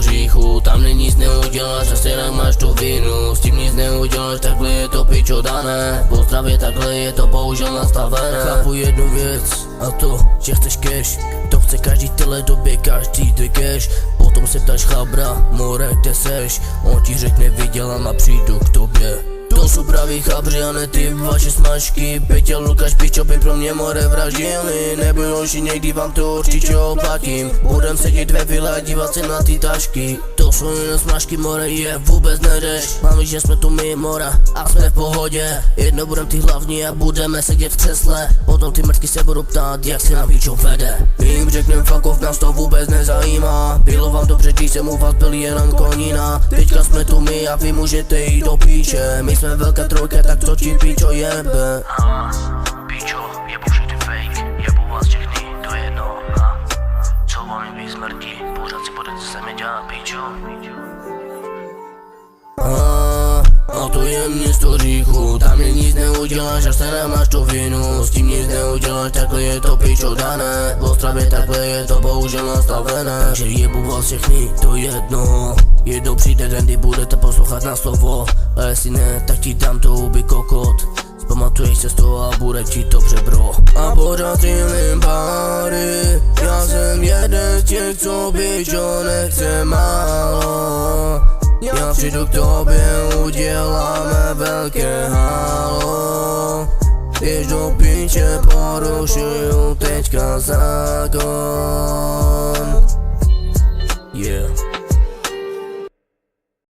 říchu, tam není nic neuděláš a stejně máš tu vinu. S tím nic neuděláš, takhle je to pičo dané. Po zdravě takhle je to bohužel nastavené. Chápu jednu věc a to, že chceš cash. To chce každý téhle době, každý tvůj cash. Potom se ptáš chabra, more, kde seš. On ti řekne vydělám a přijdu k tobě. To jsou praví chabři a ne ty vaše smažky. Peťa, Lukáš, pičopy pro mě more vraždili. Nebylo, že někdy vám to určitě oplatím. Budem sedět ve vile a dívat se na ty tašky. To jsou jen smažky, more je vůbec neřeš. Máme, že jsme tu my, mora, a jsme v pohodě. Jedno budem ty hlavní a budeme sedět v křesle. Potom ty mrtky se budou ptát, jak se na pičo vede. My jim řeknem fuck off, nás to vůbec nezajímá. Bylo vám dobře, když jsem u vás byl jenom konina. Teďka jsme tu my a vy můžete jít do píče. My jsme velká trojka, tak co ti pičo jebe? Pičo, jebu všechny fake, jebu vás všechny, to je jedno, a co vám vy smrti, pořád si budete se mě dělat, pičo. A to je město říchu, tam je nic neuděláš, až se nemáš tu vinu. S tím nic neuděláš, takhle je to pičo dané. V Ostravě takhle je to bohužel nastavené. Takže jebu vás všechny, to jedno. Jednou přijde den, kdy budete poslouchat na slovo. A jestli ne, tak ti dám to huby kokot. Zpamatuješ se z toho a bude ti to bro. A pořád střílím páry. Já jsem jeden z těch, co pičo nechce málo. Já přijdu k tobě, uděláme velké halo. Běž do píče, porušuju teďka zákon. Yeah.